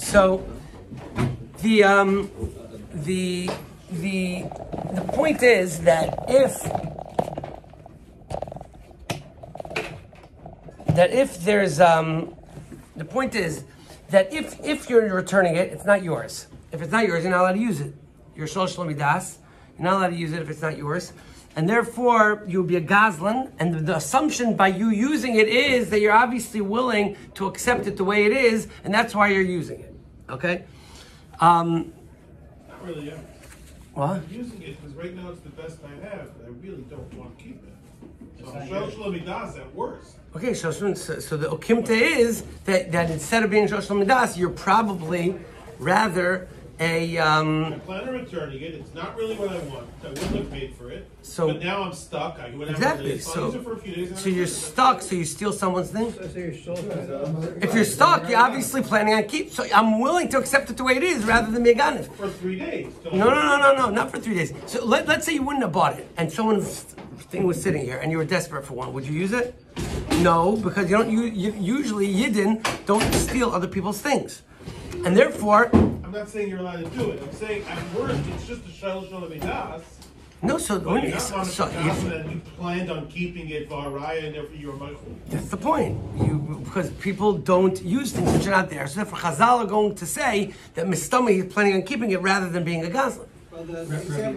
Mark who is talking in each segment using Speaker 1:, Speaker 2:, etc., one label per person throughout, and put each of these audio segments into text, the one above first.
Speaker 1: So the point is that if there's the point is that if you're returning it, it's not yours. If it's not yours, you're not allowed to use it. You're shlosh midas. You're not allowed to use it if it's not yours. And therefore, you'll be a gazlan. And the assumption by you using it is that you're obviously willing to accept it the way it is, and that's why you're using it. Okay?
Speaker 2: Not really, yeah.
Speaker 1: What?
Speaker 2: I'm using it because right now it's the best I have, and I really don't want to keep it. So shlosh midas at worst.
Speaker 1: Okay, so the okimta is that instead of being shlosh midas, you're probably rather a.
Speaker 2: I plan on returning it. It's not really what I want. I wouldn't have paid for it.
Speaker 1: So
Speaker 2: but now I'm stuck. I would
Speaker 1: exactly.
Speaker 2: Use it for a few days.
Speaker 1: So you're stuck. So you steal someone's thing. If you're stuck, you're obviously planning on keep. So I'm willing to accept it the way it is, rather than be a ganif.
Speaker 2: For 3 days.
Speaker 1: No, not for 3 days. So let's say you wouldn't have bought it, and someone's thing was sitting here, and you were desperate for one. Would you use it? No, because you don't. Usually Yidden don't steal other people's things, and therefore.
Speaker 2: I'm not saying you're allowed to do it. I'm saying at worst it's just a shlosh midas.
Speaker 1: No, so
Speaker 2: you're not on and you planned on keeping it varaya, and therefore you're Michael.
Speaker 1: That's the point. Because people don't use things which are not there. So therefore, Chazal are going to say that Mistami is planning on keeping it rather than being a gazlan.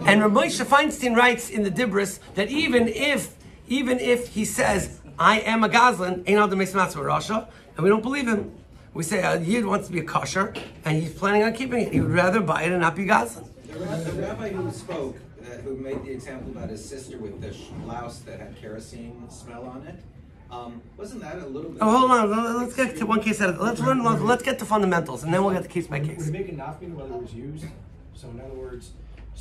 Speaker 1: And Rav Moshe Feinstein writes in the Dibris that even if he says I am a gazlan, ain't all the Meismatzah Rasha, and we don't believe him. We say a Yid wants to be a kosher, and he's planning on keeping it. He would rather buy it and not be gazlan.
Speaker 3: The rabbi who spoke, who made the example about his sister with the blouse that had kerosene smell on it, wasn't that a little bit?
Speaker 1: Oh, hold on. Let's get to one case at a time. Let's get to fundamentals, and then we'll get to case by case.
Speaker 4: Would it make a nafkin whether it was used? So in other words,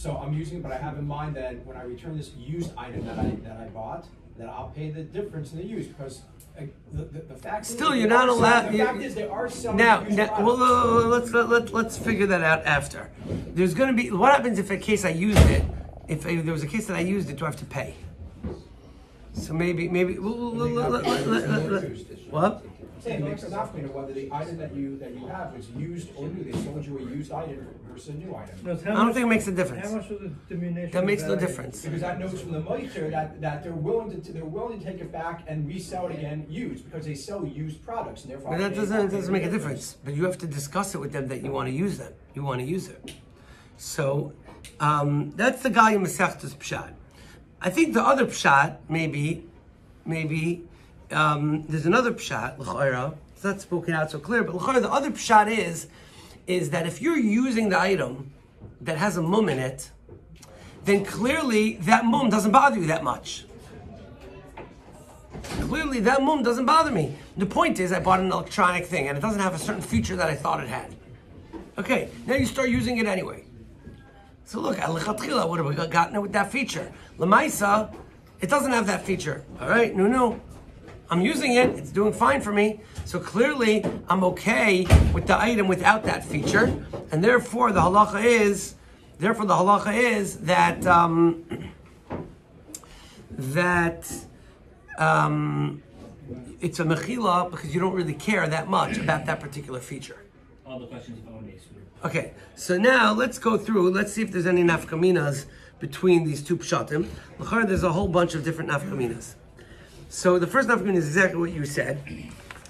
Speaker 4: I'm using it, but I have in mind that when I return this used item that I bought, that I'll pay the difference in the use because. The fact
Speaker 1: still,
Speaker 4: is,
Speaker 1: you're not allowed.
Speaker 4: The fact is, they are selling
Speaker 1: now well, let's figure that out after. There's going to be what happens if a case I used it. If there was a case that I used it, do I have to pay? So maybe. What?
Speaker 4: It makes a nafkin whether the item that you have was used or new. They sold you a used item versus a new item.
Speaker 1: I don't think it makes a difference.
Speaker 5: How much of the diminution?
Speaker 1: That makes no difference.
Speaker 4: Because that knows from the Blejer that they're willing to take it back and resell it again used because they sell used products and therefore.
Speaker 1: But that doesn't make a difference. But you have to discuss it with them that you want to use them. You want to use it. So that's the Galia Masechtas Pshat. I think the other Pshat maybe. There's another pshat, l'chayra. It's not spoken out so clear, but l'chayra, the other pshat is that if you're using the item that has a mum in it, then clearly that mum doesn't bother you that much. Clearly that mum doesn't bother me. The point is I bought an electronic thing and it doesn't have a certain feature that I thought it had. Okay, now you start using it anyway. So look, at lechatchila, I would have gotten it with that feature. L'maisa, it doesn't have that feature. All right, no. I'm using it, it's doing fine for me. So clearly, I'm okay with the item without that feature. And therefore, the halacha is that it's a mechila because you don't really care that much about that particular feature.
Speaker 6: All the questions you've already answered.
Speaker 1: Okay, so now let's go through, let's see if there's any nafkaminas between these two pshatim. L'chara, there's a whole bunch of different nafkaminas. So the first nafkamina is exactly what you said.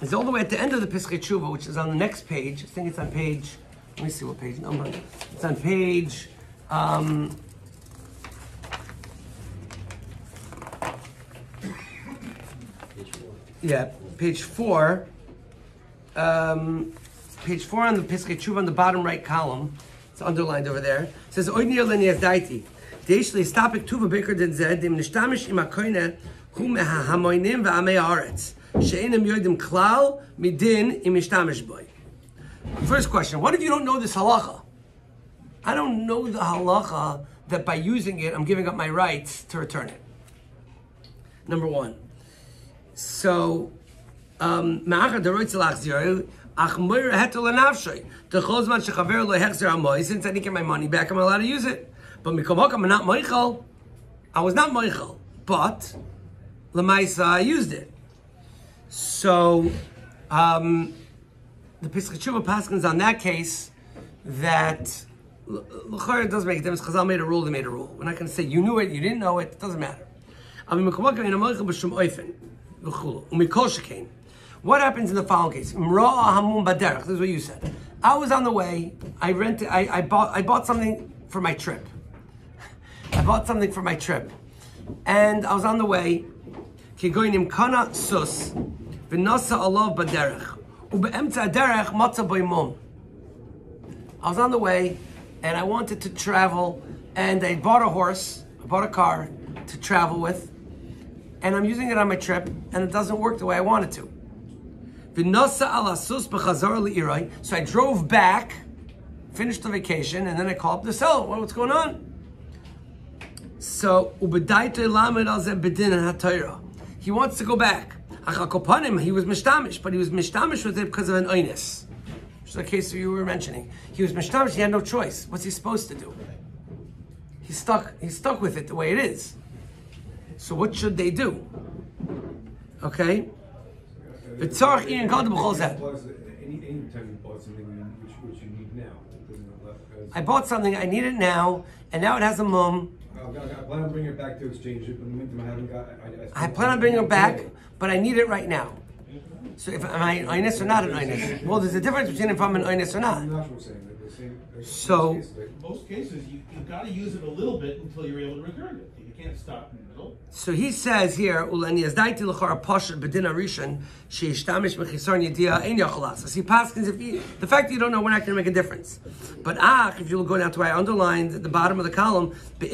Speaker 1: It's all the way at the end of the Piskei Tshuva, which is on the next page. I think it's on page, let me see what page number. It's on page, page 4. Page 4 on the Piskei Tshuva on the bottom right column. It's underlined over there. It says, Oidnir lenias daiti. Deishli stapik tuva biker den zed, dem nishtamish ima koine, hu meha hamoinim va'amei haaretz. She'enem yoidim klal, midin im nishtamish boy. First question, what if you don't know this halacha? I don't know the halacha that by using it, I'm giving up my rights to return it. Number one. So, ma'achar deroitz lachzir, since I didn't get my money back, I'm allowed to use it. But I'm not moichel. I was not moichel, but lemaisa I used it. So the Pesach Tshuva paskins on that case that l'chayr doesn't make a difference. Chazal made a rule, they made a rule. We're not going to say you knew it, you didn't know it. It doesn't matter. What happens in the following case? This is what you said. I was on the way. I bought something for my trip. I bought something for my trip, and I was on the way. Kigoynim kana sus v'nasa alav baderech ubeemtza derech matza boimum. I was on the way, and I wanted to travel, and I bought a horse, I bought a car to travel with, and I'm using it on my trip, and it doesn't work the way I want it to. V'nasa ala sus b'chazar li'irai. So I drove back, finished the vacation, and then I called up the seller. What's going on? So, he wants to go back. He was mishtamish, but he was mishtamish with it because of an oinus. Which is the case you were mentioning. He was mishtamish, he had no choice. What's he supposed to do? He's stuck with it the way it is. So what should they do? Okay?
Speaker 5: Anytime you bought something which you need now.
Speaker 1: I bought something, I need it now, and now it has a mum.
Speaker 5: I plan on bringing it back to exchange it, but in the meantime I haven't got.
Speaker 1: I plan on bringing it back, but I need it right now. So am I an oinus or not an oinus? Well, there's a difference between if I'm an oinus or not.
Speaker 5: I'm not saying that.
Speaker 1: So,
Speaker 2: In most cases, you've got to use it a little bit until you're able to return it. You can't stop in the middle.
Speaker 1: so he says here, so he paskins if the fact that you don't know, we're not going to make a difference. But if you'll go down to where I underlined at the bottom of the column, if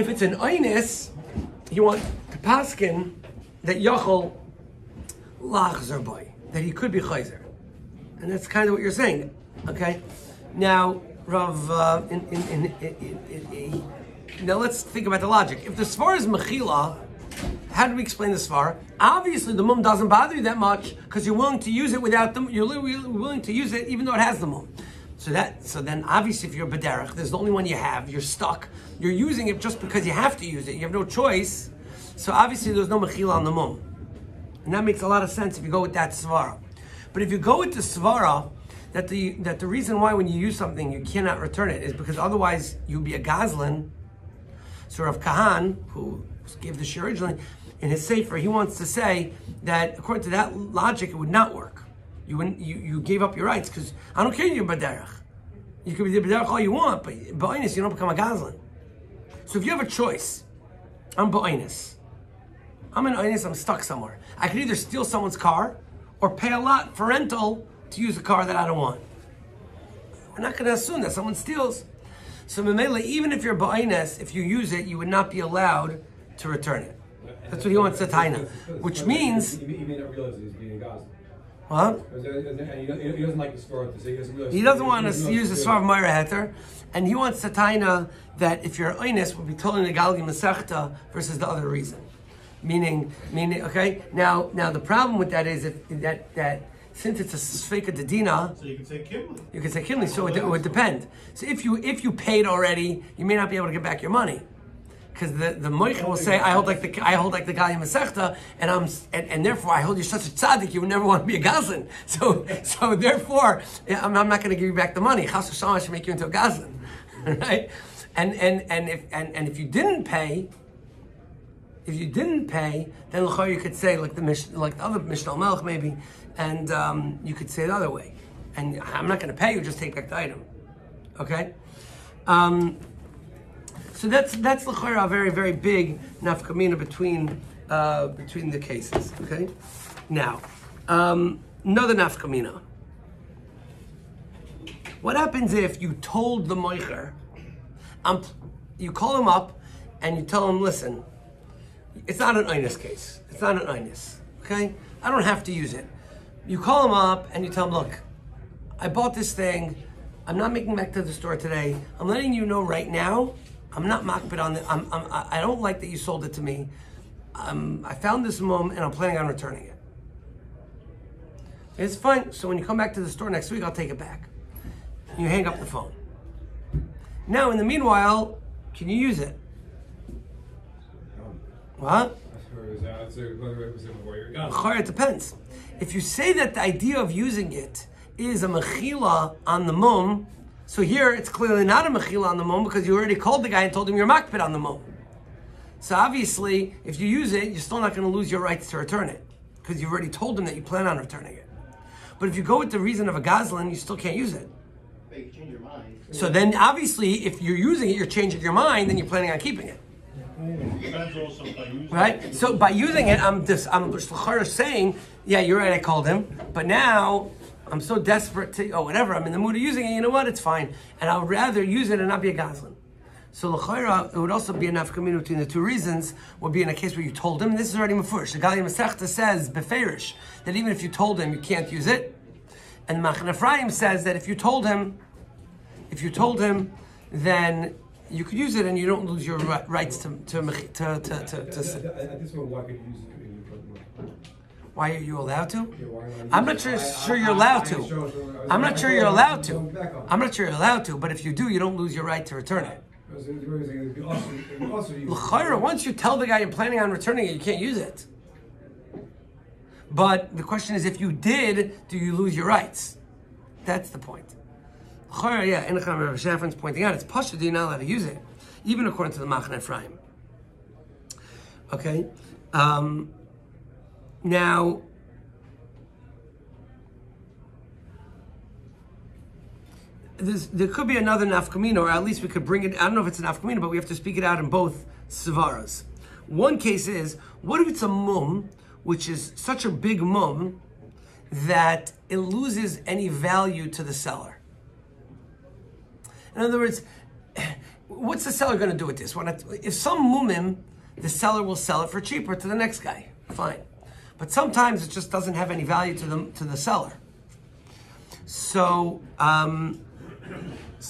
Speaker 1: it's an oinus, you want to paskin that yochel lachzer boy, that he could be chayzer, and that's kind of what you're saying, okay? Now, Rav, now let's think about the logic. If the svar is mechila, how do we explain the svar? Obviously, the mum doesn't bother you that much because you're willing to use it without them. You're willing to use it even though it has the mum. So then, obviously, if you're bederach, there's the only one you have. You're stuck. You're using it just because you have to use it. You have no choice. So obviously, there's no mechila on the mum, and that makes a lot of sense if you go with that svara. But if you go with the svara that the reason why when you use something you cannot return it is because otherwise you'd be a gazlan. So Rav Kahan, who gave the shir originally, in his sefer, he wants to say that according to that logic, it would not work. You gave up your rights because I don't care you're b'derech. You can be b'derech all you want, but b'oinus you don't become a gazlan. So if you have a choice, I'm b'oinus. I'm in oinus, I'm stuck somewhere. I could either steal someone's car or pay a lot for rental to use a car that I don't want. We're not going to assume that someone steals. So Memele, even if you're ba'ines, if you use it, you would not be allowed to return it. That's what he wants to taina. Which means...
Speaker 5: He may not realize he's being a Gaza.
Speaker 1: Huh?
Speaker 5: He doesn't like the svar to say
Speaker 1: he doesn't want to use the svar of Moira Heter, and he wants to taina that if you're oines, would be told in the Galgi Masechta versus the other reason. Meaning, okay? Now the problem with that is that since it's a sfeika dedina,
Speaker 2: So you can say Kimli.
Speaker 1: you can say kinli, so it would depend. So if you paid already, you may not be able to get back your money. Because the moicha will say, I hold like the Galgi Masechta, and therefore I hold you such a tzaddik, you would never want to be a gazlan. So therefore, I'm not going to give you back the money. Chas v'shalom should make you into a gazlan, right? And if you didn't pay, then l'chor you could say like the other Mishnah Melech maybe, and you could say it the other way. And I'm not going to pay you, just take back the item. Okay. So that's l'chor a very, very big nafkamina between the cases. Okay. Now, another nafkamina. What happens if you told the moicher, you call him up and you tell him, listen, it's not an oinus case. It's not an oinus. Okay? I don't have to use it. You call him up and you tell him, look, I bought this thing. I'm not making it back to the store today. I'm letting you know right now, I'm not makbid on it. I don't like that you sold it to me. I found this mum and I'm planning on returning it. It's fine. So when you come back to the store next week, I'll take it back. You hang up the phone. Now, in the meanwhile, can you use it? What?
Speaker 5: As it's a warrior gun.
Speaker 1: It depends. If you say that the idea of using it is a mechila on the mum, so here it's clearly not a mechila on the mum because you already called the guy and told him you're makpid on the mum. So obviously, if you use it, you're still not going to lose your rights to return it because you've already told him that you plan on returning it. But if you go with the reason of a gazlan, you still can't use it.
Speaker 7: But you change your mind.
Speaker 1: So then, obviously, if you're using it, you're changing your mind, then you're planning on keeping it.
Speaker 2: Depends also by using
Speaker 1: Right?
Speaker 2: it.
Speaker 1: So by using it, I'm just saying, yeah, you're right, I called him, but now I'm so desperate to, or whatever, I'm in the mood of using it, you know what, it's fine. And I would rather use it and not be a gazlan. So l'chayra, it would also be enough community between the two reasons, would be in a case where you told him, and this is already mafurish. The Gali Masechta says, beferish, that even if you told him, you can't use it. And Machan Ephraim says that if you told him, then you could use it and you don't lose your rights to
Speaker 5: At this moment, why could you use it in your
Speaker 1: Why are you allowed to?
Speaker 5: Yeah, why not use
Speaker 1: I'm not
Speaker 5: it?
Speaker 1: sure you're allowed to. I'm not sure you're allowed to. I'm not sure you're allowed to, but if you do, you don't lose your right to return it. L'chayra, once you tell the guy you're planning on returning it, you can't use it. But the question is, if you did, do you lose your rights? That's the point. L'chayra, yeah, Enochem Rav Shafran's pointing out, it's pashut, you're not allowed to use it, even according to the Machan Ephraim. Okay? Now, there could be another nafkamina, or at least we could bring it. I don't know if it's a nafkamina, but we have to speak it out in both svaras. One case is, what if it's a mum, which is such a big mum that it loses any value to the seller? In other words, what's the seller going to do with this? If some mumim, the seller will sell it for cheaper to the next guy. Fine. But sometimes it just doesn't have any value to the seller. So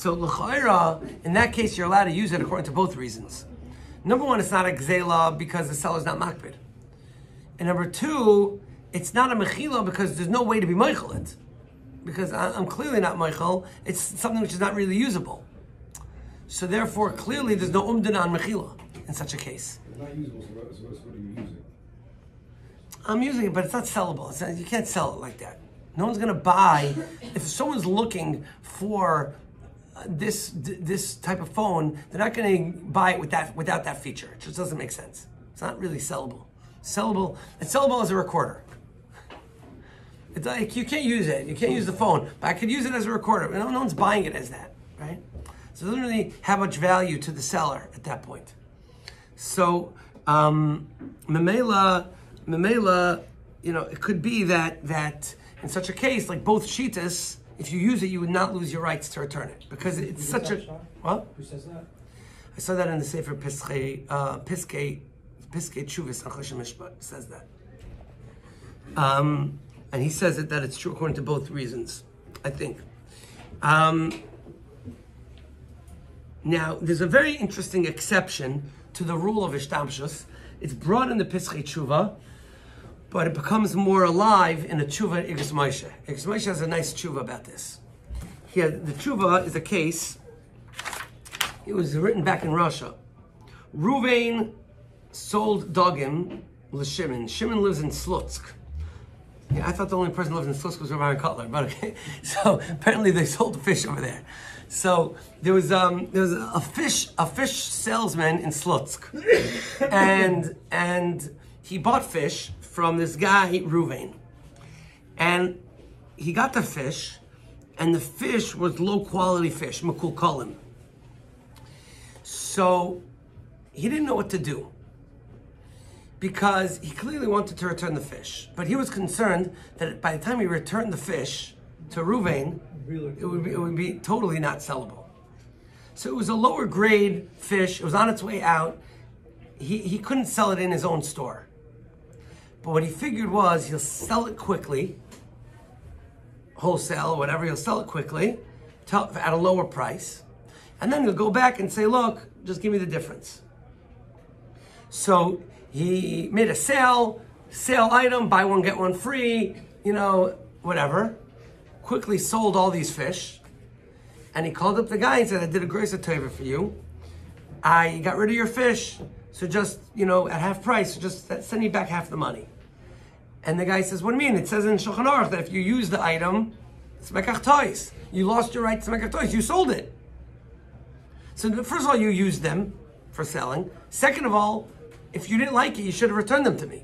Speaker 1: l'chayra, in that case, you're allowed to use it according to both reasons. Number one, it's not a gzela because the seller's not makbid. And number two, it's not a mechila because there's no way to be meichel it. Because I'm clearly not meichel, it's something which is not really usable. So therefore, clearly there's no umdana on mechila in such a case.
Speaker 5: It's not usable, so what do you use it?
Speaker 1: I'm using it, but it's not sellable. You can't sell it like that. No one's going to buy. If someone's looking for this type of phone, they're not going to buy it without that feature. It just doesn't make sense. It's not really sellable. It's sellable as a recorder. It's like you can't use it. You can't use the phone, but I could use it as a recorder. No one's buying it as that, right? So it doesn't really have much value to the seller at that point. So, memela, it could be that in such a case, like both shitas, if you use it, you would not lose your rights to return it because it's such a what?
Speaker 4: Who says that?
Speaker 1: I saw that in the Sefer Piskei Tshuvis Achashim Mishpat says that, and he says that it's true according to both reasons. I think. Now, there's a very interesting exception to the rule of Ishtamshus. It's brought in the Piskei Tshuva, but it becomes more alive in the Tshuva Igros Moshe. Igros Moshe has a nice Tshuva about this. Here, the Tshuva is a case. It was written back in Russia. Ruvain sold Dogim l'Shimon. Shimon lives in Slutsk. Yeah, I thought the only person who lives in Slutsk was Rabbi Kollel, but okay. So apparently they sold the fish over there. So there was a fish salesman in Slutsk, and he bought fish from this guy Ruvain, and he got the fish, and the fish was low quality fish, makul kolim. So he didn't know what to do because he clearly wanted to return the fish, but he was concerned that by the time he returned the fish to Ruvain, it would be totally not sellable. So it was a lower grade fish. It was on its way out. He couldn't sell it in his own store. But what he figured was he'll sell it quickly, wholesale or whatever, he'll sell it quickly at a lower price. And then he'll go back and say, look, just give me the difference. So he made a sale item, buy one, get one free, whatever. Quickly sold all these fish. And he called up the guy and said, I did a grace tova for you. I got rid of your fish. So just, at half price, just send me back half the money. And the guy says, what do you mean? It says in Shulchan Aruch that if you use the item, it's mekach tois. You lost your right to mekach tois. You sold it. So first of all, you used them for selling. Second of all, if you didn't like it, you should have returned them to me.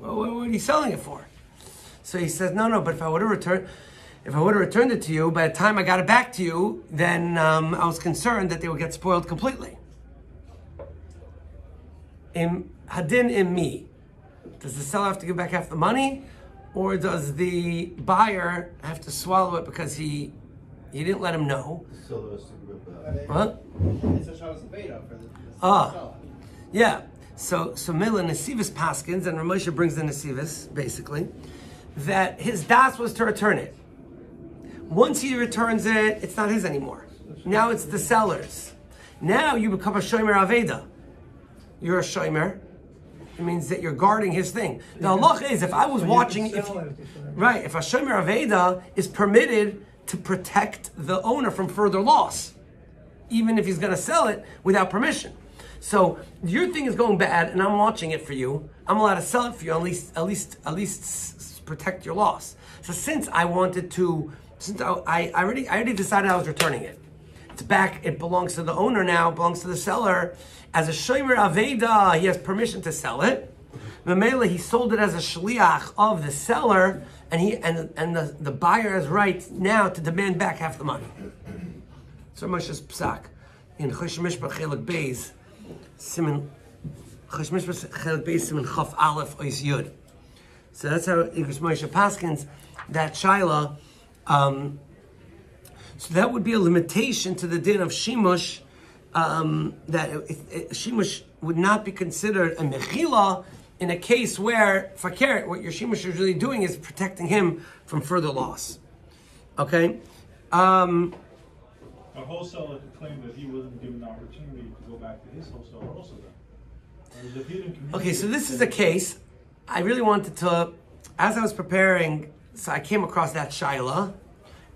Speaker 1: Well, what are you selling it for? So he says, no, but if I would have returned it to you, by the time I got it back to you, then I was concerned that they would get spoiled completely. Hadin im mi. Does the seller have to give back half the money, or does the buyer have to swallow it because he didn't let him know? What?
Speaker 7: It's a shalos aveda for the seller.
Speaker 1: Yeah. So Mila Nesivus Paskins, and Ramosha brings the Nesivus, basically, that his das was to return it. Once he returns it, it's not his anymore. Now it's the seller's. Now you become a shomer aveda. You're a shomer. It means that you're guarding his thing. The halacha is, if I was watching, if a shomer aveda is permitted to protect the owner from further loss, even if he's going to sell it without permission. So your thing is going bad, and I'm watching it for you. I'm allowed to sell it for you, at least protect your loss. So since I already decided I was returning it. It's back. It belongs to the owner now. It belongs to the seller. As a shomer aveda, he has permission to sell it. Memela, he sold it as a shliach of the seller, and the buyer has right now to demand back half the money. So Moshe's psak in Chosh Mishpach Chelik Beis Siman Chosh Mishpach Chelik Beis Siman Chaf Aleph Ois Yud. So that's how Igros Moshe paskins that shaila. So that would be a limitation to the din of shimush. That shimush would not be considered a mechila in a case where fakir, what your shimush is really doing is protecting him from further loss. Okay.
Speaker 2: A wholesaler could claim that he wasn't given the opportunity to go back to his wholesaler also then. Whereas if he didn't
Speaker 1: Okay, so this is a case. I really wanted to, as I was preparing, so I came across that shaila,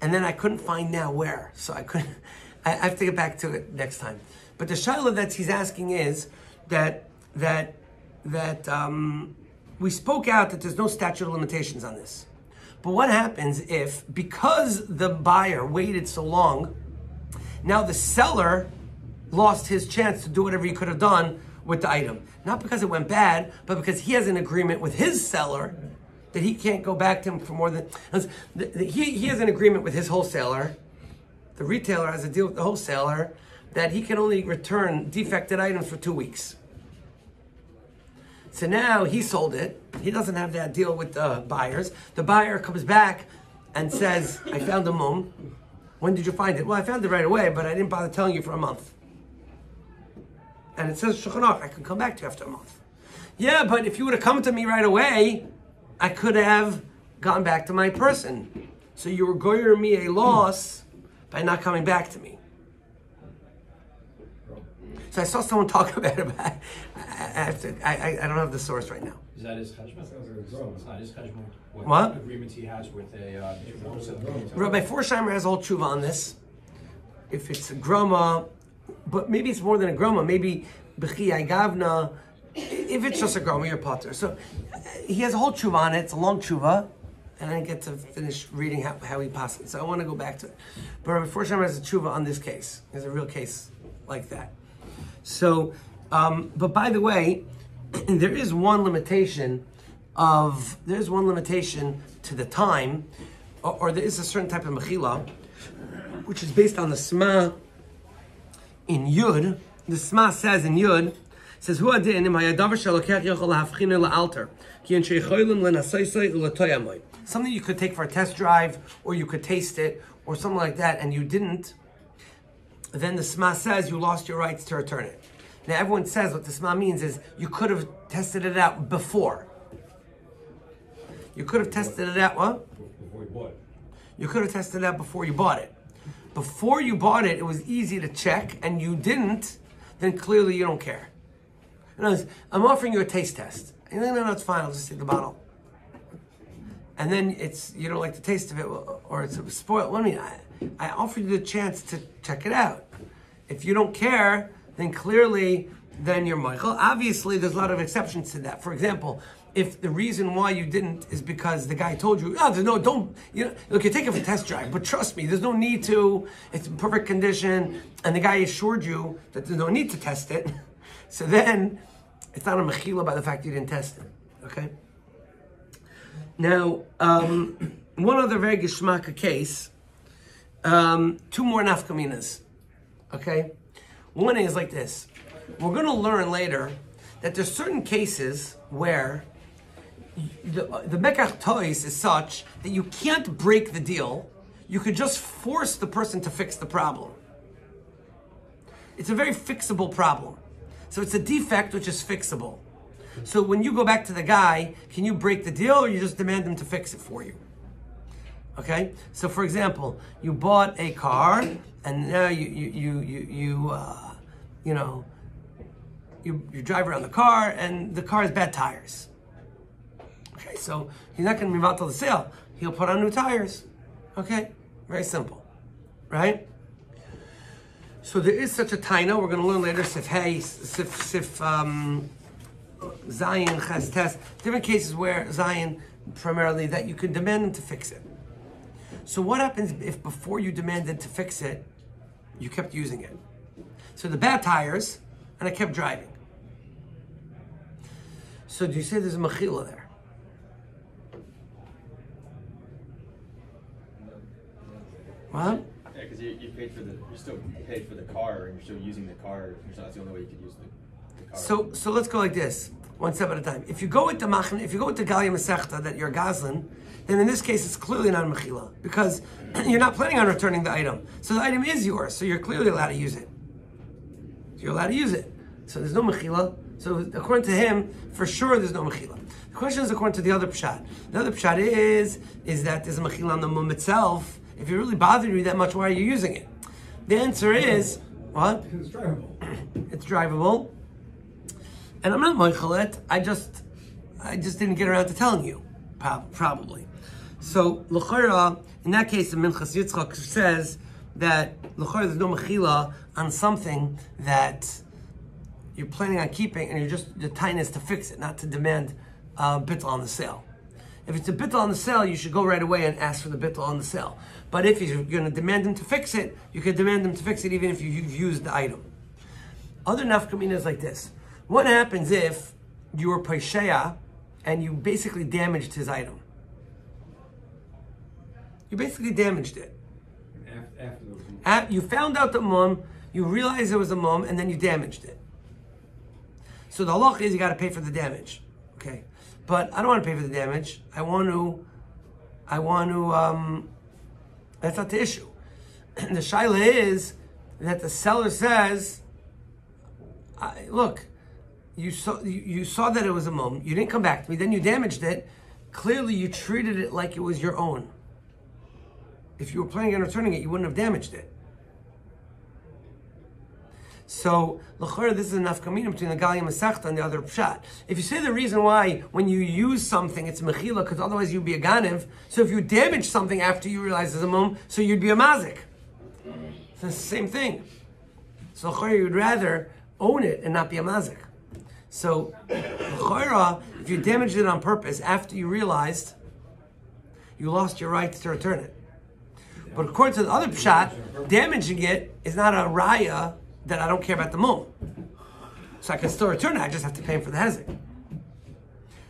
Speaker 1: and then I couldn't find now where. So I have to get back to it next time. But the shaila that he's asking is that we spoke out that there's no statute of limitations on this. But what happens if, because the buyer waited so long, now the seller lost his chance to do whatever he could have done with the item? Not because it went bad, but because he has an agreement with his seller that he can't go back to him for more than... He has an agreement with his wholesaler. The retailer has a deal with the wholesaler that he can only return defected items for 2 weeks. So now he sold it. He doesn't have that deal with the buyers. The buyer comes back and says, I found a mum. When did you find it? Well, I found it right away, but I didn't bother telling you for a month. And it says, Shulchan Aruch, I can come back to you after a month. Yeah, but if you would have come to me right away, I could have gone back to my person. So you were goying me a loss by not coming back to me. So I saw someone talk about it. I don't have the source right now.
Speaker 4: Is that his cheshbon? It's not his cheshbon.
Speaker 1: What
Speaker 4: agreements he has with a
Speaker 1: Rabbi Forsheimer has a whole tshuva on this. If it's a groma, but maybe it's more than a groma. Maybe b'chi gavna. If it's just a groma, you're potter. So he has a whole tshuva on it. It's a long tshuva, and I get to finish reading how he passes it. So I want to go back to it. But Rabbi Forsheimer has a tshuva on this case. There's a real case like that. So, but by the way, there is one limitation to the time, or there is a certain type of mechila, which is based on the Sma in Yud. The Sma says in Yud, says, something you could take for a test drive, or you could taste it, or something like that, and you didn't, then the Sma says you lost your rights to return it. Now everyone says what the Sma means is you could have tested it out before. You could have tested it out, what?
Speaker 5: Before you bought it.
Speaker 1: You could have tested it out before you bought it. Before you bought it, it was easy to check, and you didn't, then clearly you don't care. In other words, I'm offering you a taste test. And then, no, it's fine, I'll just take the bottle. And then you don't like the taste of it, or it's spoiled. I offered you the chance to check it out. If you don't care, then clearly, then you're Michael. Obviously, there's a lot of exceptions to that. For example, if the reason why you didn't is because the guy told you, oh, there's no, don't, look, you take it for a test drive, but trust me, there's no need to, it's in perfect condition, and the guy assured you that there's no need to test it, so then it's not a mechila by the fact you didn't test it, okay? Now, one other very geschmacka case, two more nafkaminas, okay? One is like this. We're going to learn later that there's certain cases where the mekach tois is such that you can't break the deal. You could just force the person to fix the problem. It's a very fixable problem. So it's a defect which is fixable. So when you go back to the guy, can you break the deal or you just demand him to fix it for you? Okay? So for example, you bought a car and now you drive around the car and the car has bad tires. Okay, so he's not going to be about the sale. He'll put on new tires. Okay, very simple, right? So there is such a taina. We're going to learn later. Sif Zion has test. Different cases where Zion primarily that you can demand them to fix it. So what happens if before you demanded to fix it, you kept using it? So the bad tires, and I kept driving. So do you say there's a mechila there? What?
Speaker 8: Yeah, because you paid for you still paid for the car, and you're still using the car. So that's the only way you could use the car. So
Speaker 1: let's go like this, one step at a time. If you go with the Galia Masechta that you're Gazlan, then in this case it's clearly not a mechila because you're not planning on returning the item. So the item is yours, so you're clearly allowed to use it. You're allowed to use it. So there's no mechila. So according to him, for sure there's no mechila. The question is according to the other pshat. The other pshat is that there's a mechila on the mum itself. If it really bothered you that much, why are you using it? The answer is, what?
Speaker 5: It's drivable.
Speaker 1: It's drivable. And I'm not moichelet. I just didn't get around to telling you, probably. So, l'chora, in that case, the Minchas Yitzchak says that l'chora there's no mechila on something that you're planning on keeping, and the time is to fix it, not to demand bittul on the sale. If it's a bittul on the sale, you should go right away and ask for the bittul on the sale. But if you're going to demand them to fix it, you can demand them to fix it even if you've used the item. Other nafkamina is like this. What happens if you were paisheya and you basically damaged his item? You basically damaged it. You found out the mum, you realized there was a mum, and then you damaged it. So the halach is you got to pay for the damage. Okay. But I don't want to pay for the damage. I want to, that's not the issue. The shaila is that the seller says, look, you saw that it was a mum, you didn't come back to me, then you damaged it. Clearly you treated it like it was your own. If you were planning on returning it, you wouldn't have damaged it. So, l'chora, this is a nafkamina between the Galia Masechta and the other pshat. If you say the reason why when you use something it's mechila, because otherwise you'd be a ganev, so if you damage something after you realize there's a mum, so you'd be a mazik. So it's the same thing. So l'chora, you'd rather own it and not be a mazik. So, l'chora, if you damaged it on purpose after you realized, you lost your right to return it. But according to the other pshat, damaging it is not a raya that I don't care about the mum. So I can still return it, I just have to pay him for the hezek.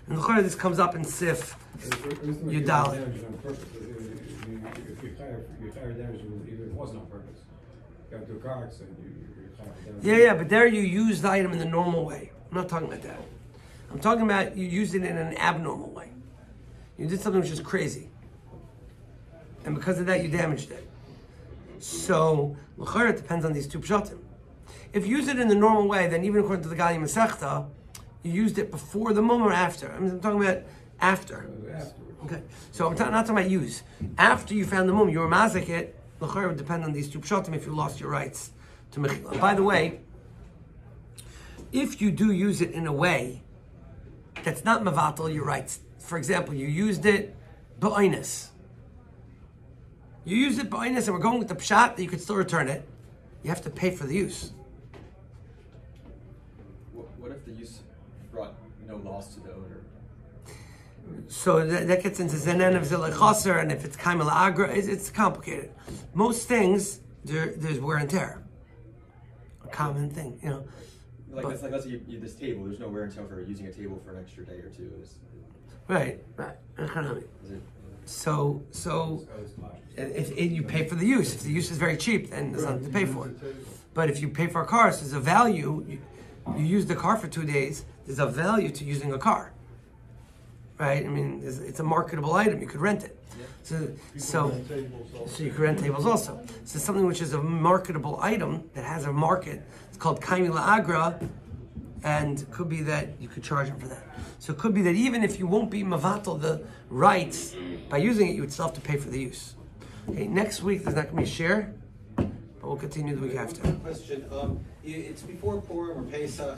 Speaker 1: And the this comes up in Sif Yudal.
Speaker 5: If your tire damage, it wasn't on purpose. You got to do a car accident, your tire damage.
Speaker 1: Yeah, but there you use the item in the normal way. I'm not talking about that. I'm talking about you used it in an abnormal way. You did something which is crazy. And because of that, you damaged it. So, l'chara, it depends on these two pshatim. If you use it in the normal way, then even according to the Galia Masechta, you used it before the mum or after. I'm talking about after. Okay. So I'm not talking about use. After you found the mum, you were mazik it, l'chara would depend on these two pshatim if you lost your rights to mechila. By the way, if you do use it in a way that's not mevatel your rights, for example, you used it ba'oinus. You used it ba'oinus and we're going with the pshat that you could still return it, you have to pay for the use.
Speaker 8: loss to the owner.
Speaker 1: So that gets into Zenen of Zilach and if it's Kaimel Agra, it's complicated. Most things, there's wear and tear. A common thing, you know.
Speaker 8: Like, let's say this table, there's no wear and tear for using a table for an extra day or two.
Speaker 1: Right. So if you pay for the use, if the use is very cheap, then there's nothing to pay for. But if you pay for a car, so there's a value. You use the car for 2 days. There's a value to using a car, right? I mean, it's a marketable item. You could rent it. So you can rent tables also. So something which is a marketable item that has a market. It's called kaimi la'agra, and it could be that you could charge them for that. So it could be that even if you won't be mavatal the rights by using it, you would still have to pay for the use. Okay, next week there's not going to be a share, but we'll continue the week after.
Speaker 3: Question. It's before Purim or Pesach.